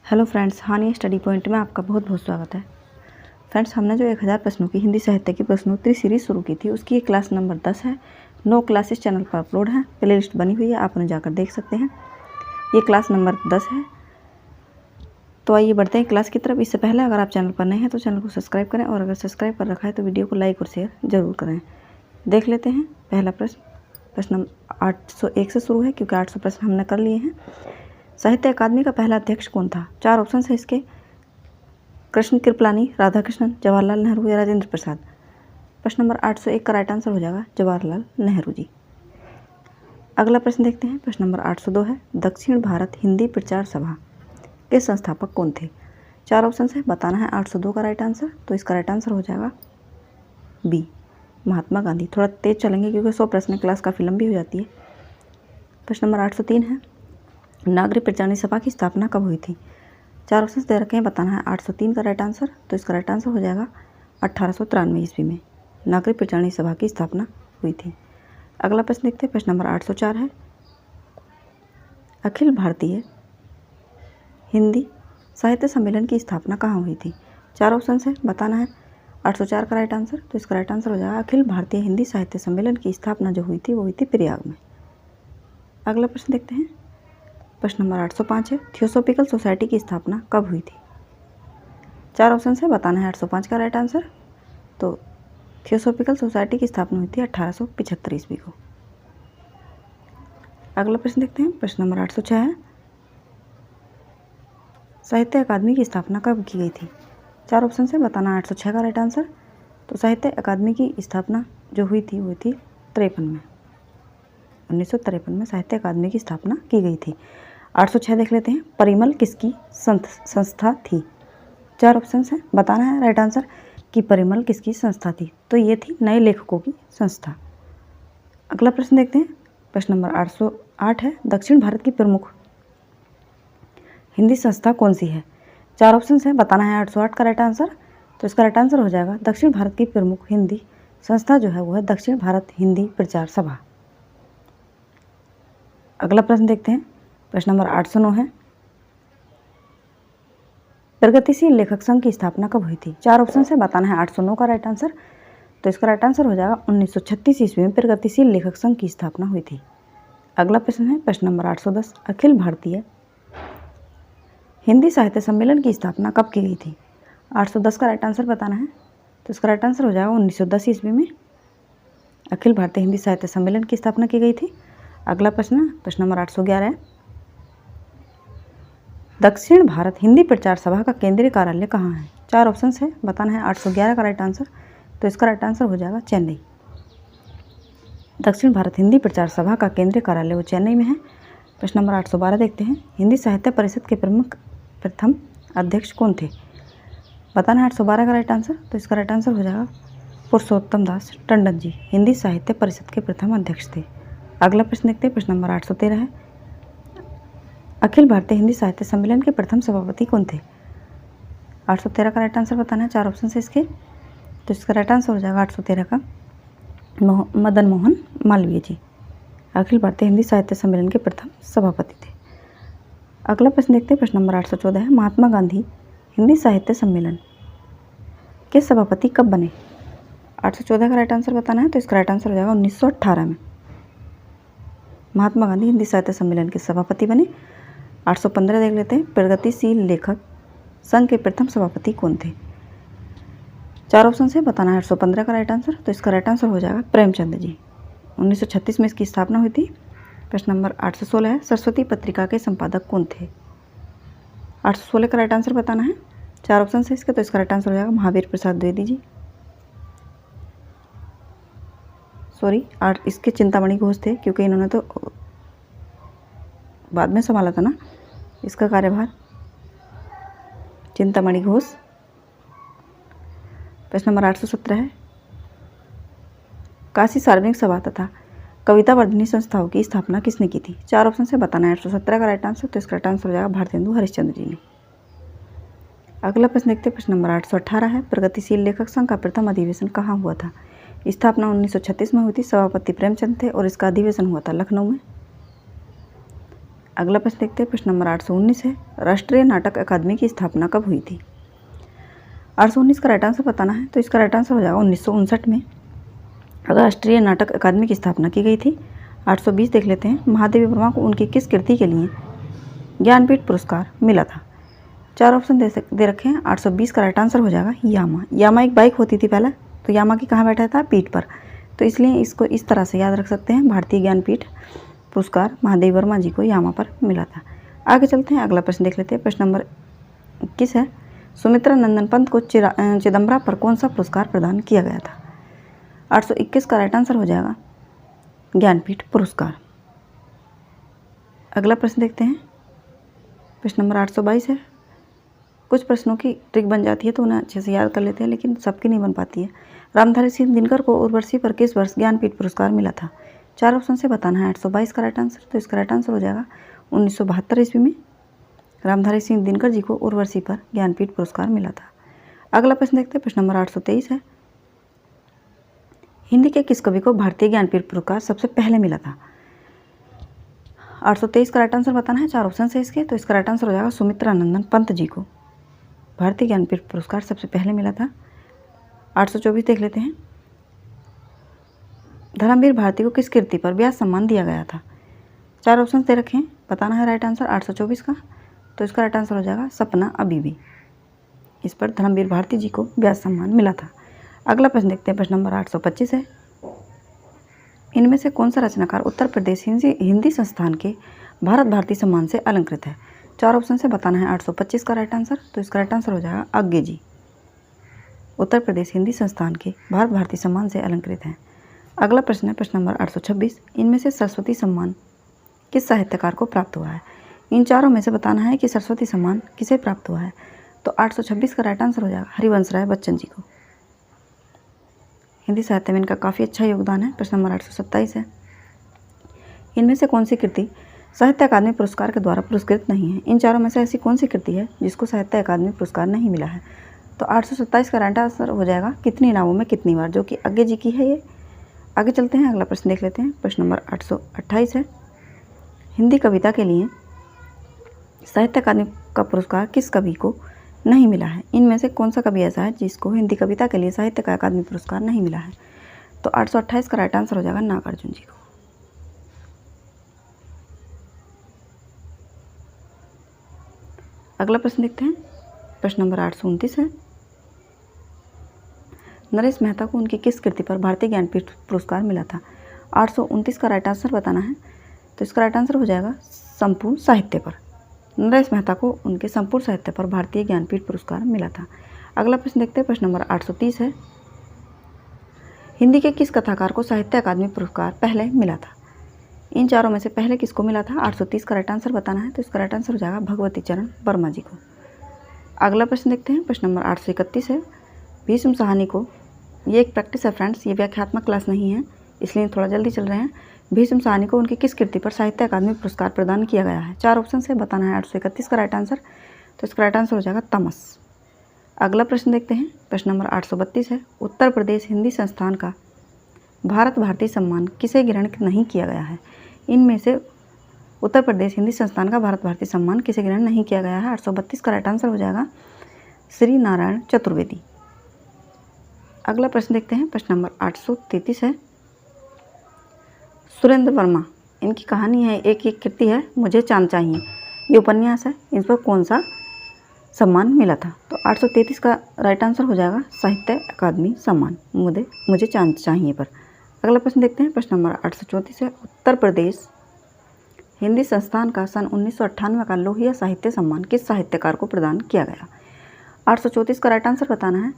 Hello friends, हानि study point में आपका बहुत बहुत स्वागत है। फ्रेंड्स, हमने जो 1000 प्रश्नों की हिंदी साहित्य की प्रश्नोत्तरी सीरीज शुरू की थी, उसकी ये क्लास नंबर 10 है। 9 क्लासेस चैनल पर अपलोड हैं, प्ले लिस्ट बनी हुई है, आप उन्हें जाकर देख सकते हैं। ये क्लास नंबर 10 है। तो आइए बढ़ते हैं क्लास की तरफ। इससे पहले अगर आप चैनल पर नए हैं तो चैनल को सब्सक्राइब करें, और अगर सब्सक्राइब कर रखा है तो वीडियो को लाइक और शेयर जरूर करें। देख लेते हैं पहला प्रश्न नंबर 801 से शुरू है, क्योंकि 800 प्रश्न हमने कर लिए हैं। साहित्य अकादमी का पहला अध्यक्ष कौन था? 4 ऑप्शन है इसके। कृष्ण कृपलानी, राधाकृष्णन, जवाहरलाल नेहरू या राजेंद्र प्रसाद। प्रश्न नंबर 801 का राइट आंसर हो जाएगा जवाहरलाल नेहरू जी। अगला प्रश्न देखते हैं। प्रश्न नंबर 802 है, दक्षिण भारत हिंदी प्रचार सभा के संस्थापक कौन थे? 4 ऑप्शन है, बताना है 802 का राइट आंसर। तो इसका राइट आंसर हो जाएगा बी, महात्मा गांधी। थोड़ा तेज चलेंगे क्योंकि 100 प्रश्न क्लास काफ़ी लंबी हो जाती है। प्रश्न नंबर 803 है, नागरिक प्रचारणी सभा की स्थापना कब हुई थी? 4 ऑप्शन दे रखे हैं, बताना है 803 का राइट आंसर। तो इसका राइट आंसर हो जाएगा 1893 ईस्वी में नागरिक प्रचारणी सभा की स्थापना हुई थी। अगला प्रश्न देखते हैं। प्रश्न नंबर 804 है, अखिल भारतीय हिंदी साहित्य सम्मेलन की स्थापना कहाँ हुई थी? 4 ऑप्शन है, बताना है 804 का राइट आंसर। तो इसका राइट आंसर हो जाएगा अखिल भारतीय हिंदी साहित्य सम्मेलन की स्थापना जो हुई थी वो हुई थी प्रयाग में। अगला प्रश्न देखते हैं। प्रश्न नंबर 805 है, थियोसॉफिकल सोसाइटी की स्थापना कब हुई थी? 4 ऑप्शन है, बताना है 805 का राइट आंसर। तो थियोसॉफिकल सोसाइटी की स्थापना हुई थी 1875 ईस्वी को। अगला प्रश्न देखते हैं। प्रश्न नंबर 806 है, साहित्य अकादमी की स्थापना कब की गई थी? 4 ऑप्शन है, बताना 806 का राइट आंसर। तो साहित्य अकादमी की स्थापना जो हुई थी वो थी 1953 में। 1953 में साहित्य अकादमी की स्थापना की गई थी। 806 देख लेते हैं, परिमल किसकी संस्था थी? 4 ऑप्शन हैं, बताना है राइट आंसर कि परिमल किसकी संस्था थी। तो ये थी नए लेखकों की संस्था। अगला प्रश्न देखते हैं। प्रश्न नंबर 808 है, दक्षिण भारत की प्रमुख हिंदी संस्था कौन सी है? 4 ऑप्शन हैं, बताना है 808 का राइट आंसर। तो इसका राइट आंसर हो जाएगा दक्षिण भारत की प्रमुख हिंदी संस्था जो है वो है दक्षिण भारत हिंदी प्रचार सभा। अगला प्रश्न देखते हैं। प्रश्न नंबर 809 है, प्रगतिशील लेखक संघ की स्थापना कब हुई थी? 4 ऑप्शन है, बताना है 809 का राइट आंसर। तो इसका राइट आंसर हो जाएगा 1936 ईस्वी में प्रगतिशील लेखक संघ की स्थापना हुई थी। अगला प्रश्न है। प्रश्न नंबर 810, अखिल भारतीय हिंदी साहित्य सम्मेलन की स्थापना कब की गई थी? 810 का राइट आंसर बताना है। तो इसका राइट आंसर हो जाएगा 1910 ईस्वी में अखिल भारतीय हिंदी साहित्य सम्मेलन की स्थापना की गई थी। अगला प्रश्न नंबर 811 है, दक्षिण भारत हिंदी प्रचार सभा का केंद्रीय कार्यालय कहाँ है? 4 ऑप्शन है, बताना है 811 का राइट आंसर। तो इसका राइट आंसर हो जाएगा चेन्नई। दक्षिण भारत हिंदी प्रचार सभा का केंद्रीय कार्यालय वो चेन्नई में है। प्रश्न नंबर 812 देखते हैं, हिंदी साहित्य परिषद के प्रथम अध्यक्ष कौन थे? बताना है 812 का राइट आंसर। तो इसका राइट आंसर हो जाएगा पुरुषोत्तम दास टंडन जी हिंदी साहित्य परिषद के प्रथम अध्यक्ष थे। अगला प्रश्न देखते हैं। प्रश्न नंबर 813 है, अखिल भारतीय हिंदी साहित्य सम्मेलन के प्रथम सभापति कौन थे? 813 का राइट आंसर बताना है। 4 ऑप्शन है इसके। तो इसका राइट आंसर हो जाएगा 813 का मदन मोहन मालवीय जी अखिल भारतीय हिंदी साहित्य सम्मेलन के प्रथम सभापति थे। अगला प्रश्न देखते हैं। प्रश्न नंबर 814 है, महात्मा गांधी हिंदी साहित्य सम्मेलन के सभापति कब बने? 814 का राइट आंसर बताना है। तो इसका राइट आंसर हो जाएगा 1918 में महात्मा गांधी हिंदी साहित्य सम्मेलन के सभापति बने। 815 देख लेते हैं, प्रगतिशील लेखक संघ के प्रथम सभापति कौन थे? 4 ऑप्शन से, बताना है 815 का राइट आंसर। तो इसका राइट आंसर हो जाएगा प्रेमचंद जी। 1936 में इसकी स्थापना हुई थी। प्रश्न नंबर 816 है, सरस्वती पत्रिका के संपादक कौन थे? 816 का राइट आंसर बताना है। 4 ऑप्शन है इसके। तो इसका राइट आंसर हो जाएगा महावीर प्रसाद द्विवेदी जी। सॉरी, इसके चिंतामणि घोष थे, क्योंकि इन्होंने तो बाद में संभाला था ना इसका कार्यभार। चिंतामणि घोष। प्रश्न नंबर 817 है, काशी सार्वजनिक सभा तथा कविता वर्धनी संस्थाओं की स्थापना किसने की थी? 4 ऑप्शन से, बताना है 817 का राइट आंसर। तो इसका राइट आंसर हो जाएगा भारतेंदु हरिश्चंद्र जी ने। अगला प्रश्न देखते हैं। प्रश्न नंबर 818 है, प्रगतिशील लेखक संघ का प्रथम अधिवेशन कहाँ हुआ था? स्थापना 1936 में हुई थी, सभापति प्रेमचंद थे और इसका अधिवेशन हुआ था लखनऊ में। अगला प्रश्न देखते हैं, प्रश्न नंबर 819 है, राष्ट्रीय नाटक अकादमी की स्थापना कब हुई थी? 819 का राइट आंसर बताना है, तो इसका राइट आंसर हो जाएगा 1959 में राष्ट्रीय नाटक अकादमी की स्थापना की गई थी। 820 देख लेते हैं, महादेवी वर्मा को उनकी किस कृति के लिए ज्ञानपीठ पुरस्कार मिला था? 4 ऑप्शन दे रखे हैं। 820 का राइट आंसर हो जाएगा यामा। यामा एक बाइक होती थी पहले, तो यामा की कहाँ बैठा था? पीठ पर, तो इसलिए इसको इस तरह से याद रख सकते हैं, भारतीय ज्ञानपीठ पुरस्कार महादेवी वर्मा जी को यामा पर मिला था। आगे चलते हैं, अगला प्रश्न देख लेते हैं। प्रश्न नंबर 21 है, सुमित्रा नंदन पंत को चिदम्बरा पर कौन सा पुरस्कार प्रदान किया गया था? 821 का राइट आंसर हो जाएगा ज्ञानपीठ पुरस्कार। अगला प्रश्न देखते हैं, प्रश्न नंबर 822 है। कुछ प्रश्नों की ट्रिक बन जाती है तो उन्हें अच्छे से याद कर लेते हैं, लेकिन सबकी नहीं बन पाती है। रामधारी सिंह दिनकर को उर्वशी पर किस वर्ष ज्ञानपीठ पुरस्कार मिला था? 4 ऑप्शन से बताना है। 822 का राइट आंसर, तो इसका राइट आंसर हो जाएगा 1972 ईस्वी में रामधारी सिंह दिनकर जी को उर्वशी पर ज्ञानपीठ पुरस्कार मिला था। अगला प्रश्न देखते हैं, प्रश्न नंबर 823 है, हिंदी के किस कवि को भारतीय ज्ञानपीठ पुरस्कार सबसे पहले मिला था? 823 का राइट आंसर बताना है। 4 ऑप्शन है इसके, तो इसका राइट आंसर हो जाएगा सुमित्रा नंदन पंत जी को भारतीय ज्ञानपीठ पुरस्कार सबसे पहले मिला था। 824 देख लेते हैं, धर्मवीर भारती को किस कृति पर व्यास सम्मान दिया गया था? 4 ऑप्शन दे रखे हैं, बताना है राइट आंसर 824 का, तो इसका राइट आंसर हो जाएगा सपना अभी भी। इस पर धर्मवीर भारती जी को व्यास सम्मान मिला था। अगला प्रश्न देखते हैं, प्रश्न नंबर 825 है, इनमें से कौन सा रचनाकार उत्तर प्रदेश हिंदी संस्थान के भारत भारती सम्मान से अलंकृत है? 4 ऑप्शन से बताना है। 825 का राइट आंसर, तो इसका राइट आंसर हो जाएगा आज्ञे जी उत्तर प्रदेश हिंदी संस्थान के भारत भारती सम्मान से अलंकृत हैं। अगला प्रश्न है, प्रश्न नंबर 826, इनमें से सरस्वती सम्मान किस साहित्यकार को प्राप्त हुआ है? इन चारों में से बताना है कि सरस्वती सम्मान किसे प्राप्त हुआ है, तो 826 का राइट आंसर हो जाएगा हरिवंश राय बच्चन जी को। हिंदी साहित्य में इनका काफ़ी अच्छा योगदान है। प्रश्न नंबर 827 है, इनमें से कौन सी कृति साहित्य अकादमी पुरस्कार के द्वारा पुरस्कृत नहीं है? इन चारों में से ऐसी कौन सी कृति है जिसको साहित्य अकादमी पुरस्कार नहीं मिला है? तो 827 का राइट आंसर हो जाएगा कितनी नावों में कितनी बार, जो कि आज्ञे जी की है ये। आगे चलते हैं, अगला प्रश्न देख लेते हैं। प्रश्न नंबर 828 है, हिंदी कविता के लिए साहित्य अकादमी का पुरस्कार किस कवि को नहीं मिला है? इनमें से कौन सा कवि ऐसा है जिसको हिंदी कविता के लिए साहित्य का अकादमी पुरस्कार नहीं मिला है? तो 828 का राइट आंसर हो जाएगा नागार्जुन जी को। अगला प्रश्न देखते हैं, प्रश्न नंबर 829 है, नरेश मेहता को उनकी किस कृति पर भारतीय ज्ञानपीठ पुरस्कार मिला था? 829 का राइट आंसर बताना है, तो इसका राइट आंसर हो जाएगा संपूर्ण साहित्य पर। नरेश मेहता को उनके संपूर्ण साहित्य पर भारतीय ज्ञानपीठ पुरस्कार मिला था। अगला प्रश्न देखते हैं, प्रश्न नंबर 830 है, हिंदी के किस कथाकार को साहित्य अकादमी पुरस्कार पहले मिला था? इन चारों में से पहले किसको मिला था? 830 का राइट आंसर बताना है, तो इसका राइट आंसर हो जाएगा भगवती चरण वर्मा जी को। अगला प्रश्न देखते हैं, प्रश्न नंबर 831 है, भीष्म साहनी को, ये एक प्रैक्टिस है फ्रेंड्स, ये व्याख्यात्मक क्लास नहीं है इसलिए थोड़ा जल्दी चल रहे हैं। भीष्म साहनी को उनकी किस कृति पर साहित्य अकादमी पुरस्कार प्रदान किया गया है? 4 ऑप्शन से बताना है। 831 का राइट आंसर, तो इसका राइट आंसर हो जाएगा तमस। अगला प्रश्न देखते हैं, प्रश्न नंबर 832 है, उत्तर प्रदेश हिंदी संस्थान का भारत भारती सम्मान किसे ग्रहण नहीं किया गया है? इनमें से उत्तर प्रदेश हिंदी संस्थान का भारत भारती सम्मान किसे ग्रहण नहीं किया गया है? 832 का राइट आंसर हो जाएगा श्री नारायण चतुर्वेदी। अगला प्रश्न देखते हैं, प्रश्न नंबर 833 है, सुरेंद्र वर्मा, इनकी कहानी है, एक कृति है मुझे चांद चाहिए, ये उपन्यास है, इन पर कौन सा सम्मान मिला था? तो 833 का राइट आंसर हो जाएगा साहित्य अकादमी सम्मान मुझे चांद चाहिए पर। अगला प्रश्न देखते हैं, प्रश्न नंबर 834 है, उत्तर प्रदेश हिंदी संस्थान का सन 1998 का लोहिया साहित्य सम्मान किस साहित्यकार को प्रदान किया गया? 834 का राइट आंसर बताना है,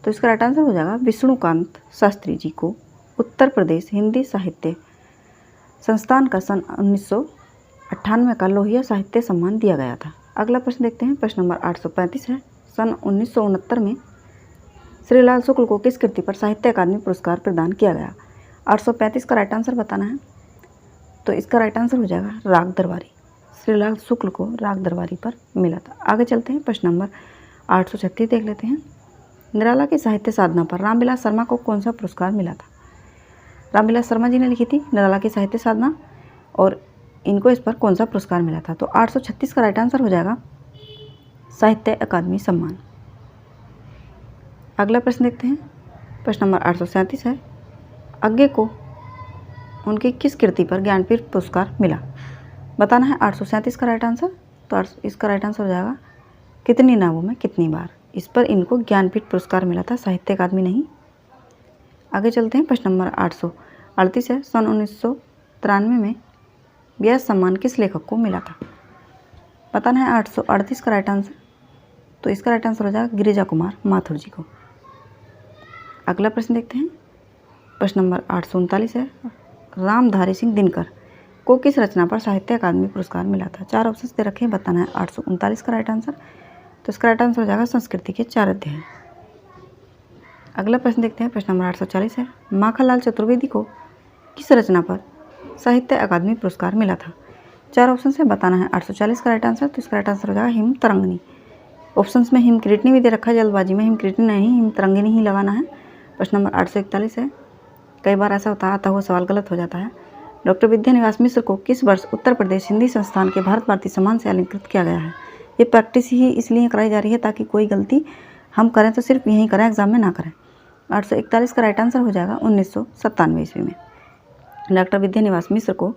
तो इसका राइट आंसर हो जाएगा विष्णुकांत शास्त्री जी को उत्तर प्रदेश हिंदी साहित्य संस्थान का सन 1998 का लोहिया साहित्य सम्मान दिया गया था। अगला प्रश्न देखते हैं, प्रश्न नंबर 835 है, सन 1969 में श्रीलाल शुक्ल को किस कृति पर साहित्य अकादमी पुरस्कार प्रदान किया गया? 835 का राइट आंसर बताना है, तो इसका राइट आंसर हो जाएगा राग दरबारी। श्रीलाल शुक्ल को राग दरबारी पर मिला था। आगे चलते हैं, प्रश्न नंबर 836 देख लेते हैं, निराला की साहित्य साधना पर रामविलास शर्मा को कौन सा पुरस्कार मिला था? रामविलास शर्मा जी ने लिखी थी निराला की साहित्य साधना, और इनको इस पर कौन सा पुरस्कार मिला था? तो 836 का राइट आंसर हो जाएगा साहित्य अकादमी सम्मान। अगला प्रश्न देखते हैं। प्रश्न नंबर 837 है, अज्ञे को उनकी किस कृति पर ज्ञानपीठ पुरस्कार मिला? बताना है 837 का राइट आंसर। तो इसका राइट आंसर हो जाएगा कितनी नावों में कितनी बार। इस पर इनको ज्ञानपीठ पुरस्कार मिला था, साहित्य अकादमी नहीं। आगे चलते हैं। प्रश्न नंबर 838 है, सन 1993 में व्यास सम्मान किस लेखक को मिला था? बताना है 838 का राइट आंसर। तो इसका राइट आंसर हो जाएगा गिरिजा कुमार माथुर जी को। अगला प्रश्न देखते हैं। प्रश्न नंबर 839 है, रामधारी सिंह दिनकर को किस रचना पर साहित्य अकादमी पुरस्कार मिला था? 4 ऑप्शंस दे रखे हैं, बताना है 839 का राइट आंसर। तो इसका राइट आंसर हो जाएगा संस्कृति के 4 अध्याय। अगला प्रश्न देखते हैं। प्रश्न नंबर 840 है, माखनलाल चतुर्वेदी को किस रचना पर साहित्य अकादमी पुरस्कार मिला था? 4 ऑप्शन से, बताना है 840 का राइट आंसर। तो इसका राइट आंसर हो जाएगा हिम तरंगिनी। ऑप्शंस में हिमकृतनी भी दे रखा है, जल्दबाजी में हिमकृतनी नहीं, हिम तरंगिनी ही लगाना है। प्रश्न नंबर 841 है, कई बार ऐसा होता है आता हुआ सवाल गलत हो जाता है। डॉक्टर विद्यानिवास मिश्र को किस वर्ष उत्तर प्रदेश हिंदी संस्थान के भारत भारती सम्मान से अलंकृत किया गया है? ये प्रैक्टिस ही इसलिए कराई जा रही है ताकि कोई गलती हम करें तो सिर्फ यहीं करें, एग्जाम में ना करें। 841 का राइट आंसर हो जाएगा 1997 ईस्वी में डॉक्टर विद्यानिवास मिश्र को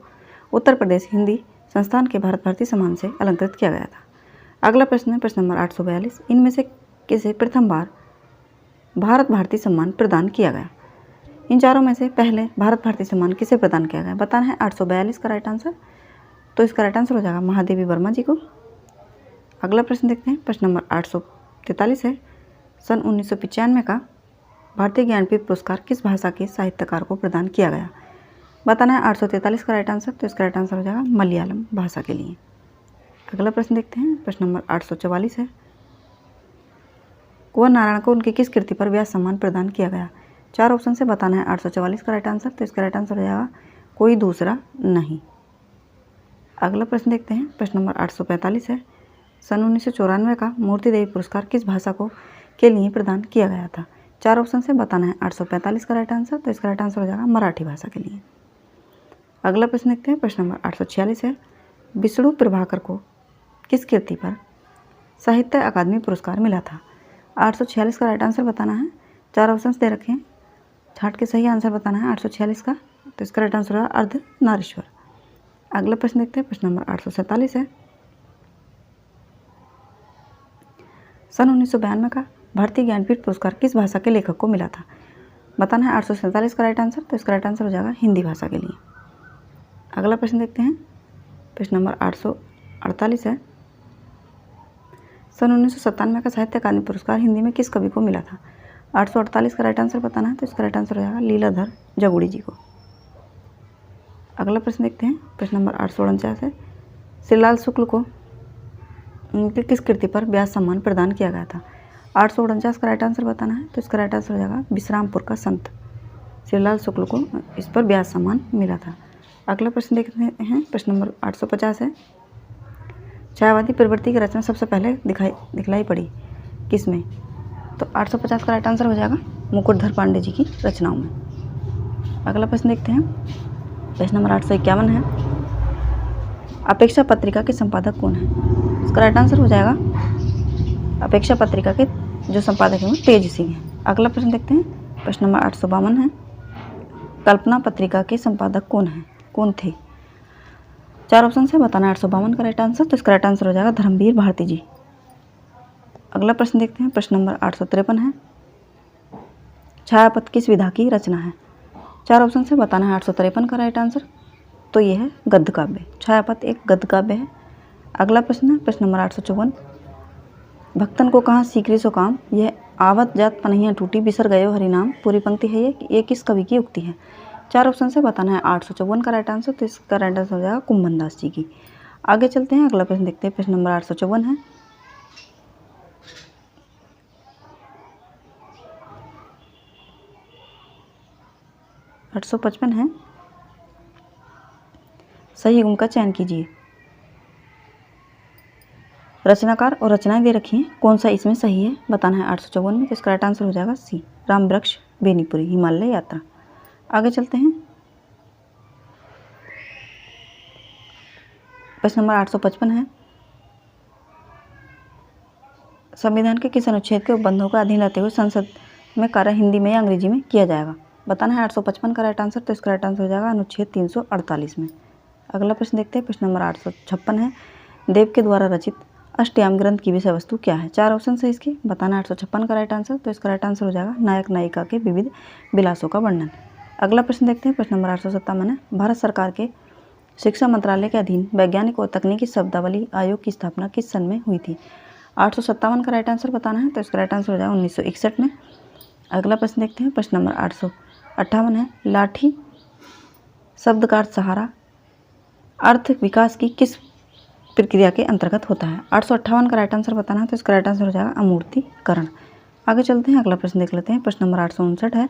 उत्तर प्रदेश हिंदी संस्थान के भारत भारती सम्मान से अलंकृत किया गया था। अगला प्रश्न है प्रश्न नंबर 842, इनमें से किसे प्रथम बार भारत भारती सम्मान प्रदान किया गया? इन चारों में से पहले भारत भारती सम्मान किसे प्रदान किया गया? बताना है 842 का राइट आंसर। तो इसका राइट आंसर हो जाएगा महादेवी वर्मा जी को। अगला प्रश्न देखते हैं। प्रश्न नंबर 843 है, सन 1995 का भारतीय ज्ञानपीठ पुरस्कार किस भाषा के साहित्यकार को प्रदान किया गया? बताना है 843 का राइट आंसर। तो इसका राइट आंसर हो जाएगा मलयालम भाषा के लिए। अगला प्रश्न देखते हैं। प्रश्न नंबर 844 है, कुंवर नारायण को उनकी किस कृति पर व्यास सम्मान प्रदान किया गया? 4 ऑप्शन से, बताना है 844 का राइट आंसर। तो इसका राइट आंसर हो जाएगा कोई दूसरा नहीं। अगला प्रश्न देखते हैं। प्रश्न नंबर 845 है, सन 1994 का मूर्ति देवी पुरस्कार किस भाषा को के लिए प्रदान किया गया था? 4 ऑप्शन से, बताना है 845 का राइट आंसर। तो इसका राइट आंसर हो जाएगा मराठी भाषा के लिए। अगला प्रश्न देखते हैं। प्रश्न नंबर 846 है, विष्णु प्रभाकर को किस कृति पर साहित्य अकादमी पुरस्कार मिला था? 846 का राइट आंसर बताना है। 4 ऑप्शंस दे रखे हैं, छाट के सही आंसर बताना है 846 का। तो इसका राइट आंसर है अर्धनारीश्वर। अगला प्रश्न देखते हैं। प्रश्न नंबर 847 है, सन 1992 का भारतीय ज्ञानपीठ पुरस्कार किस भाषा के लेखक को मिला था? बताना है 847 का राइट आंसर। तो इसका राइट आंसर हो जाएगा हिंदी भाषा के लिए। अगला प्रश्न देखते हैं। प्रश्न नंबर 848 है, सन 1997 का साहित्य अकादमी पुरस्कार हिंदी में किस कवि को मिला था? 848 का राइट आंसर बताना है। तो इसका राइट आंसर हो जाएगा लीलाधर जगुड़ी जी को। अगला प्रश्न देखते हैं। प्रश्न नंबर 849 है, श्रीलाल शुक्ल को उनकी किस कृति पर व्यास सम्मान प्रदान किया गया था? 849 का राइट आंसर बताना है। तो इसका राइट आंसर हो जाएगा विश्रामपुर का संत श्रीलाल शुक्ल को इस पर व्यास सम्मान मिला था। अगला प्रश्न देखते हैं। प्रश्न नंबर 850 है, छायावादी प्रवृत्ति की रचना सबसे पहले दिखलाई पड़ी किसमें? तो 850 का राइट आंसर हो जाएगा मुकुटधर पांडे जी की रचनाओं में। अगला प्रश्न देखते हैं। प्रश्न नंबर 851 है, अपेक्षा पत्रिका के संपादक कौन है? इसका राइट आंसर हो जाएगा अपेक्षा पत्रिका के जो संपादक हैं वो तेज सिंह हैं। अगला प्रश्न देखते हैं। प्रश्न नंबर 852 है, कल्पना पत्रिका के संपादक कौन थे? 4 ऑप्शन से, बताना 852 का राइट आंसर। तो इसका राइट आंसर हो जाएगा धर्मवीर भारती जी। अगला प्रश्न देखते हैं। प्रश्न नंबर 853 है, छायापथ किस विधा की रचना है? 4 ऑप्शन से, बताना है 853 का राइट आंसर। तो ये है गद्य काव्य। छायापथ एक गद्य काव्य है। अगला प्रश्न है। प्रश्न नंबर 854, भक्तन को कहाँ सीकरी सो काम, यह आवत जात पनहिया टूटी बिसर गयो हरिनाम, पूरी पंक्ति है ये किस कवि की उक्ति है? 4 ऑप्शन से, बताना है 854 का राइट आंसर। तो इसका राइट आंसर हो जाएगा कुंभन दास जी की। आगे चलते हैं। अगला प्रश्न देखते हैं। प्रश्न नंबर 854 है, है, सही गुण का चयन कीजिए। रचनाकार और रचनाएं दे रखी हैं, कौन सा इसमें सही है? बताना है 854 में। तो इसका राइट आंसर हो जाएगा सी, राम वृक्ष बेनीपुरी हिमालय यात्रा। आगे चलते हैं। प्रश्न नंबर 855 है, संविधान के किस अनुच्छेद के उपबंधों का अधीन रहते हुए संसद में कार्य हिंदी में या अंग्रेजी में किया जाएगा? बताना है 855 का राइट आंसर, तो इसका राइट आंसर हो जाएगा अनुच्छेद 348 में। अगला प्रश्न देखते हैं, प्रश्न नंबर 856 है, देव के द्वारा रचित अष्टयाम ग्रंथ की विषय वस्तु क्या है? 4 ऑप्शन है इसके। बताना 856 का राइट आंसर, तो इसका राइट आंसर हो जाएगा नायक नायिका के विविध विलासों का वर्णन। अगला प्रश्न देखते हैं, प्रश्न नंबर 857 है, भारत सरकार के शिक्षा मंत्रालय के अधीन वैज्ञानिक और तकनीकी शब्दावली आयोग की स्थापना किस सन में हुई थी? 857 का राइट आंसर बताना है, तो इसका राइट आंसर हो जाएगा 1961 में। अगला प्रश्न देखते हैं, प्रश्न नंबर 858 है, लाठी शब्द का अर्थ सहारा अर्थ विकास की किस प्रक्रिया के अंतर्गत होता है? 858 का राइट आंसर बताना है, तो इसका राइट आंसर हो जाएगा अमूर्तीकरण। आगे चलते हैं, अगला प्रश्न देख लेते हैं। प्रश्न नंबर 859 है,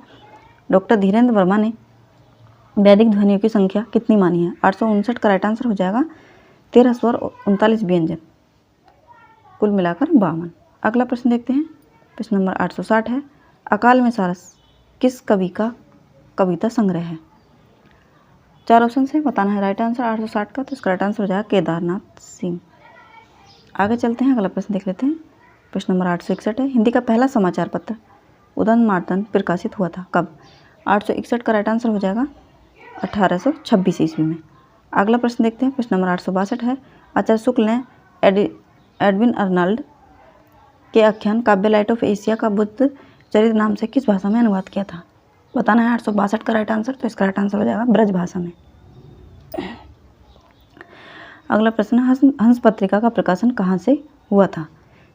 डॉक्टर धीरेन्द्र वर्मा ने वैदिक ध्वनियों की संख्या कितनी मानी है? 859 का राइट आंसर हो जाएगा 13 स्वर और 39 व्यंजन, कुल मिलाकर 52। अगला प्रश्न देखते हैं, प्रश्न नंबर 860 है, अकाल में सारस किस कवि का कविता संग्रह है? 4 ऑप्शन से बताना है राइट आंसर 860 का, तो इसका राइट आंसर हो जाएगा केदारनाथ सिंह। आगे चलते हैं, अगला प्रश्न देख लेते हैं। प्रश्न नंबर 861 है, हिंदी का पहला समाचार पत्र उदन मार्तन प्रकाशित हुआ था कब? 861 का राइट आंसर हो जाएगा 1826 ईस्वी में। अगला प्रश्न देखते हैं, प्रश्न नंबर 862 है, आचार्य शुक्ल ने एडविन अर्नाल्ड के आख्यान काव्य लाइट ऑफ एशिया का बुद्ध चरित्र नाम से किस भाषा में अनुवाद किया था? बताना है 862 का राइट आंसर, तो इसका राइट आंसर हो जाएगा ब्रज भाषा में। अगला प्रश्न, हंस पत्रिका का प्रकाशन कहाँ से हुआ था?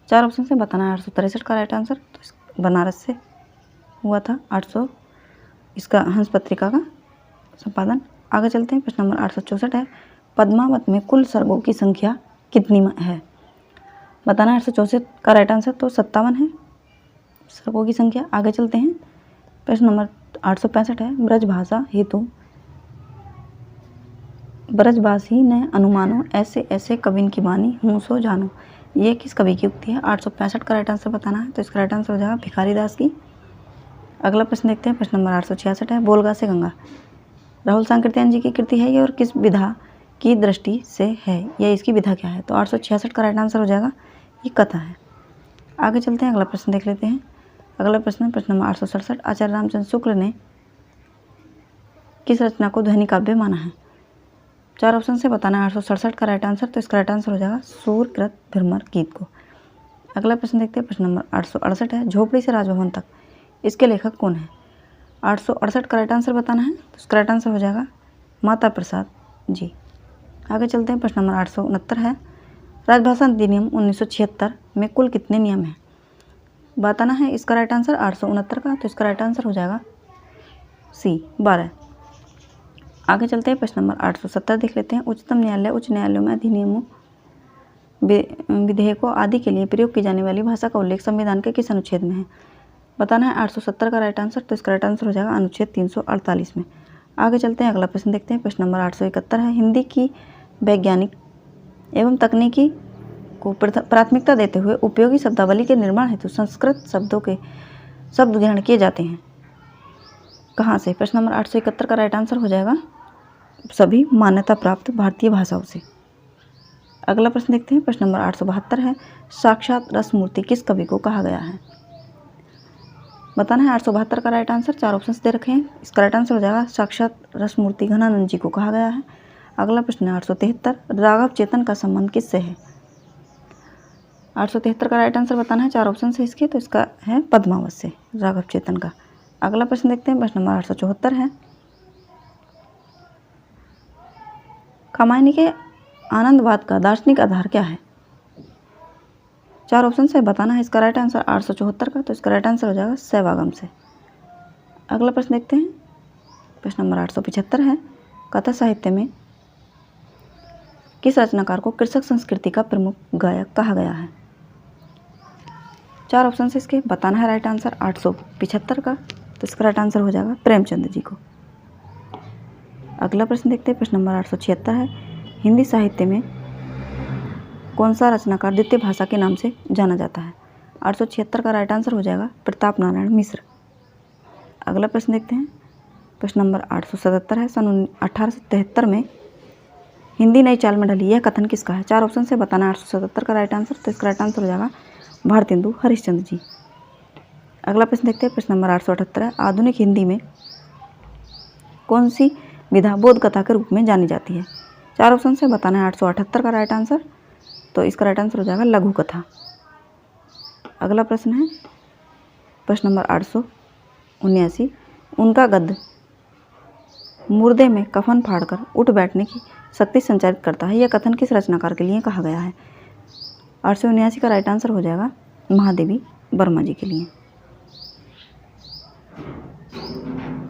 4 ऑप्शन से बताना है 863 का राइट आंसर, तो बनारस से हुआ था 800 इसका हंस पत्रिका का संपादन। आगे चलते हैं, प्रश्न नंबर 864 है, पद्मावत में कुल सर्गों की संख्या कितनी है? बताना है 864 का राइट आंसर, तो 57 है सर्गों की संख्या। आगे चलते हैं, प्रश्न नंबर 865 है, ब्रजभाषा हेतु ब्रजभाषी ने अनुमानो ऐसे ऐसे कविन की बानी हूँ सो जानो, ये किस कवि की उक्ति है? 865 का राइट आंसर बताना है, तो इसका राइट आंसर हो जाएगा भिखारी दास की। अगला प्रश्न देखते हैं, प्रश्न नंबर 866 है, बोलगा से गंगा राहुल सांकृत्यायन जी की कृति है ये और किस विधा की दृष्टि से है? यह इसकी विधा क्या है? तो 866 का राइट आंसर हो जाएगा ये कथा है। आगे चलते हैं, अगला प्रश्न देख लेते हैं। अगला प्रश्न नंबर 867, आचार्य रामचंद्र शुक्ल ने किस रचना को ध्वनि काव्य माना है? 4 ऑप्शन से बताना है 867 का राइट आंसर, तो इसका राइट आंसर हो जाएगा सूर्यकृत भ्रमर गीत को। अगला प्रश्न देखते हैं, प्रश्न नंबर 868 है, झोपड़ी से राजभवन तक इसके लेखक कौन है? 868 का राइट आंसर बताना है, तो इसका राइट आंसर हो जाएगा माता प्रसाद जी। आगे चलते हैं, प्रश्न नंबर 869 है, राजभाषा अधिनियम 1976 में कुल कितने नियम हैं? बताना है इसका राइट आंसर 869 का, तो इसका राइट आंसर हो जाएगा सी 12। आगे चलते हैं, प्रश्न नंबर 870 देख लेते हैं, उच्चतम न्यायालय उच्च न्यायालयों में अधिनियमों विधेयकों आदि के लिए प्रयोग की जाने वाली भाषा का उल्लेख संविधान के किस अनुच्छेद में है? बताना है 870 का राइट आंसर, तो इसका राइट आंसर हो जाएगा अनुच्छेद 348 में। आगे चलते हैं, अगला प्रश्न देखते हैं, प्रश्न नंबर 871 है, हिंदी की वैज्ञानिक एवं तकनीकी को प्राथमिकता देते हुए उपयोगी शब्दावली के निर्माण हेतु संस्कृत शब्दों के शब्द ग्रहण किए जाते हैं कहाँ से? प्रश्न नंबर 871 का राइट आंसर हो जाएगा सभी मान्यता प्राप्त भारतीय भाषाओं से। अगला प्रश्न देखते हैं, प्रश्न नंबर 872 है, साक्षात रसमूर्ति किस कवि को कहा गया है? बताना है 872 का राइट आंसर, 4 ऑप्शन दे रखे हैं, इसका राइट आंसर हो जाएगा साक्षात रसमूर्ति घनानंद जी को कहा गया है। अगला प्रश्न है 873, राघव चेतन का संबंध किससे है? 873 का राइट आंसर बताना है, 4 ऑप्शन है इसके, तो इसका है पद्मावत से राघव चेतन का। अगला प्रश्न देखते हैं, प्रश्न नंबर 874 है, कामायनी के आनंदवाद का दार्शनिक आधार क्या है? 4 ऑप्शन से बताना है इसका राइट आंसर 874 का, तो इसका राइट आंसर हो जाएगा सैवागम से। अगला प्रश्न देखते हैं, प्रश्न नंबर 875 है, कथा साहित्य में किस रचनाकार को कृषक संस्कृति का प्रमुख गायक कहा गया है? 4 ऑप्शन से इसके बताना है राइट आंसर 875 का, तो इसका राइट आंसर हो जाएगा प्रेमचंद जी को। अगला प्रश्न देखते हैं, प्रश्न नंबर 876 है, हिंदी साहित्य में कौन सा रचनाकार द्वितीय भाषा के नाम से जाना जाता है? 876 का राइट आंसर हो जाएगा प्रताप नारायण मिश्र। अगला प्रश्न देखते हैं, प्रश्न नंबर 877 है, सन 1873 में हिंदी नई चाल में ढली, यह कथन किसका है? 4 ऑप्शन से बताना है 877 का राइट आंसर। तो इसका राइट आंसर हो जाएगा भारतेंदु हरिश्चंद्र जी। अगला प्रश्न देखते हैं, प्रश्न नंबर 878 है, आधुनिक हिंदी में कौन सी विधा बोध कथा के रूप में जानी जाती है? 4 ऑप्शन से बताना है 878 का राइट आंसर। तो इसका राइट आंसर हो जाएगा लघु कथा। अगला प्रश्न है प्रश्न नंबर 879, उनका गद्य मुर्दे में कफन फाड़कर उठ बैठने की शक्ति संचारित करता है, यह कथन किस रचनाकार के लिए कहा गया है? 879 का राइट आंसर हो जाएगा महादेवी वर्मा जी के लिए।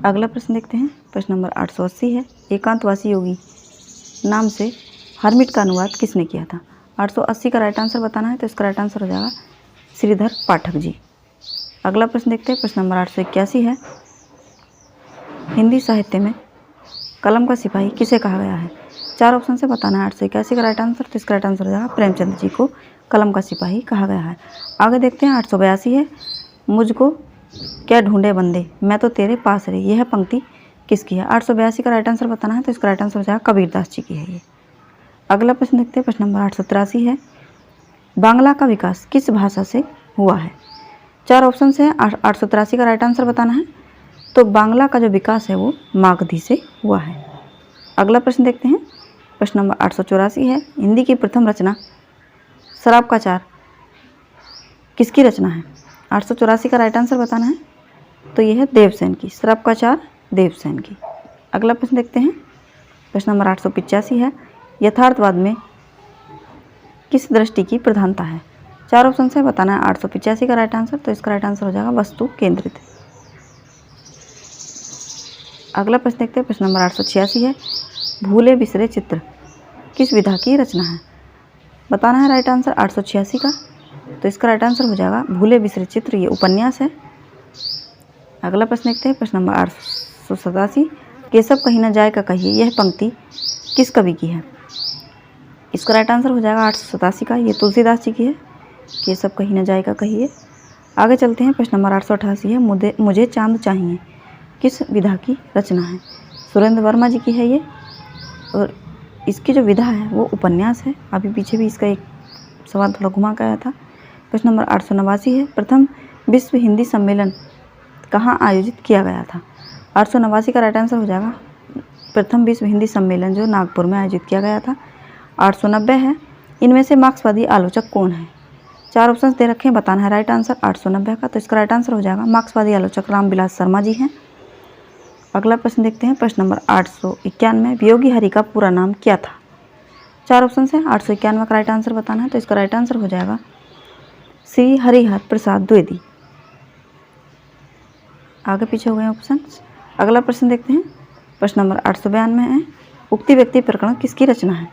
अगला प्रश्न देखते हैं, प्रश्न नंबर 880 है, एकांतवासी योगी नाम से हरमिट का अनुवाद किसने किया था? 880 का राइट आंसर बताना है। तो इसका राइट आंसर हो जाएगा श्रीधर पाठक जी। अगला प्रश्न देखते हैं, प्रश्न नंबर 881 है, हिंदी साहित्य में कलम का सिपाही किसे कहा गया है? 4 ऑप्शन से बताना है 881 का राइट आंसर। तो इसका राइट आंसर हो जाएगा प्रेमचंद जी को कलम का सिपाही कहा गया है। आगे देखते हैं 882 है, मुझको क्या ढूंढे बंदे मैं तो तेरे पास रही, यह पंक्ति किसकी है? 882 का राइट आंसर बताना है। तो इसका राइट आंसर हो जाएगा कबीरदास जी की है ये। अगला प्रश्न देखते हैं, प्रश्न नंबर 883 है, बांग्ला का विकास किस भाषा से हुआ है? 4 ऑप्शन से 883 का राइट आंसर बताना है। तो बांग्ला का जो विकास है वो मागधी से हुआ है। अगला प्रश्न देखते हैं, प्रश्न नंबर 884 है, हिंदी की प्रथम रचना शराब का चार किसकी रचना है? 884 का राइट आंसर बताना है। तो यह है देवसेन की, शराब का चार देवसेन की। अगला प्रश्न देखते हैं, प्रश्न नंबर 885 है, यथार्थवाद में किस दृष्टि की प्रधानता है? 4 ऑप्शन से बताना है 885 का राइट आंसर। तो इसका राइट आंसर हो जाएगा वस्तु केंद्रित। अगला प्रश्न देखते हैं, प्रश्न नंबर 886 है, भूले बिसरे चित्र किस विधा की रचना है? बताना है राइट आंसर 886 का। तो इसका राइट आंसर हो जाएगा भूले बिसरे चित्र, ये उपन्यास है। अगला प्रश्न देखते हैं, प्रश्न नंबर 887, केशव कहीं न जाए का कहिए, यह पंक्ति किस कवि की है? इसका राइट आंसर हो जाएगा 887 का, ये तुलसीदास जी की है, केशव कहीं न जाए का कहिए। आगे चलते हैं, प्रश्न नंबर 888 है, मुझे चांद चाहिए किस विधा की रचना है? सुरेंद्र वर्मा जी की है ये, और इसकी जो विधा है वो उपन्यास है। अभी पीछे भी इसका एक सवाल थोड़ा घुमा के आया था। प्रश्न नंबर 889 है, प्रथम विश्व हिंदी सम्मेलन कहाँ आयोजित किया गया था? 889 का राइट आंसर हो जाएगा प्रथम विश्व हिंदी सम्मेलन जो नागपुर में आयोजित किया गया था। 890 है, इनमें से मार्क्सवादी आलोचक कौन है? 4 ऑप्शन दे रखे हैं, बताना है राइट आंसर 890 का। तो इसका राइट आंसर हो जाएगा मार्क्सवादी आलोचक रामविलास शर्मा जी हैं। अगला प्रश्न देखते हैं, प्रश्न नंबर 891, वियोगी हरि का पूरा नाम क्या था? 4 ऑप्शन है, 891 का राइट आंसर बताना है। तो इसका राइट आंसर हो जाएगा श्री हरिहर प्रसाद द्विवेदी। आगे पीछे हो गए ऑप्शन। अगला प्रश्न देखते हैं, प्रश्न नंबर 892 है, उक्ति व्यक्ति प्रकरण किसकी रचना है?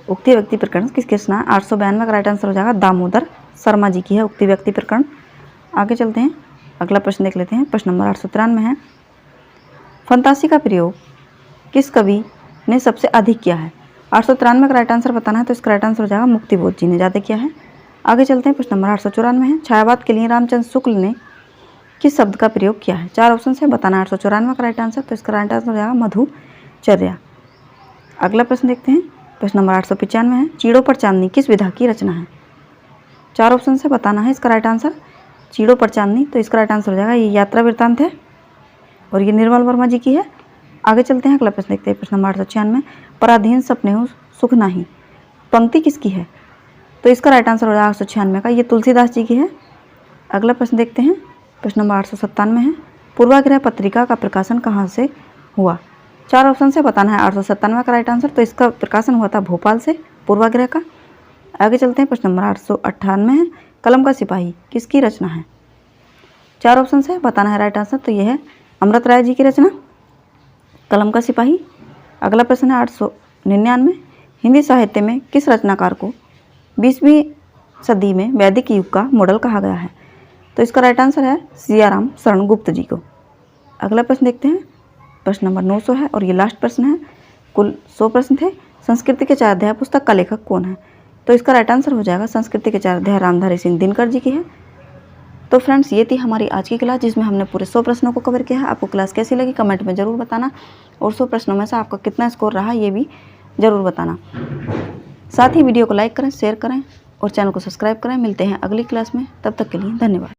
उक्ति व्यक्ति प्रकरण किसकी रचना है? 892 का राइट आंसर हो जाएगा दामोदर शर्मा जी की है उक्ति व्यक्ति प्रकरण। आगे चलते हैं, अगला प्रश्न देख लेते हैं, प्रश्न नंबर 893 है, फंतासी का प्रयोग किस कवि ने सबसे अधिक किया है? 893 का राइट आंसर बताना है। तो इसका राइट आंसर हो जाएगा मुक्तिबोध जी ने ज़्यादा किया है। आगे चलते हैं, प्रश्न नंबर 894 है, छायावाद के लिए रामचंद्र शुक्ल ने किस शब्द का प्रयोग किया है? 4 ऑप्शन से बताना है 894 का राइट आंसर। तो इसका राइट आंसर हो जाएगा मधुचर्या। अगला प्रश्न देखते हैं, प्रश्न नंबर 895 है, चीड़ों पर चांदनी किस विधा की रचना है? 4 ऑप्शन से बताना है इसका राइट आंसर, चीड़ों पर चांदनी। तो इसका राइट आंसर हो जाएगा ये यात्रा वृत्तांत है और ये निर्मल वर्मा जी की है। आगे चलते हैं, अगला प्रश्न देखते हैं, प्रश्न नंबर 896, पराधीन सपने हो सुख नहीं पंक्ति किसकी है? तो इसका राइट आंसर हो जाएगा 896 का, ये तुलसीदास जी की है। अगला प्रश्न देखते हैं, प्रश्न नंबर 897 है, पूर्वाग्रह पत्रिका का प्रकाशन कहाँ से हुआ? 4 ऑप्शन से बताना है 897 का राइट आंसर। तो इसका प्रकाशन हुआ था भोपाल से पूर्वाग्रह का। आगे चलते हैं, प्रश्न नंबर 898 है, कलम का सिपाही किसकी रचना है? 4 ऑप्शन से बताना है राइट आंसर। तो यह है अमृत राय जी की रचना कलम का सिपाही। अगला प्रश्न है 899, हिंदी साहित्य में किस रचनाकार को 20वीं सदी में वैदिक युग का मॉडल कहा गया है? तो इसका राइट आंसर है सियाराम शरण गुप्त जी को। अगला प्रश्न देखते हैं, प्रश्न नंबर 900 है और ये लास्ट प्रश्न है, कुल 100 प्रश्न थे। संस्कृति के 4 अध्याय पुस्तक का लेखक कौन है? तो इसका राइट आंसर हो जाएगा संस्कृति के 4 अध्याय रामधारी सिंह दिनकर जी की है। तो फ्रेंड्स ये थी हमारी आज की क्लास, जिसमें हमने पूरे 100 प्रश्नों को कवर किया है। आपको क्लास कैसी लगी कमेंट में ज़रूर बताना, और 100 प्रश्नों में से आपका कितना स्कोर रहा ये भी ज़रूर बताना। साथ ही वीडियो को लाइक करें, शेयर करें और चैनल को सब्सक्राइब करें। मिलते हैं अगली क्लास में, तब तक के लिए धन्यवाद।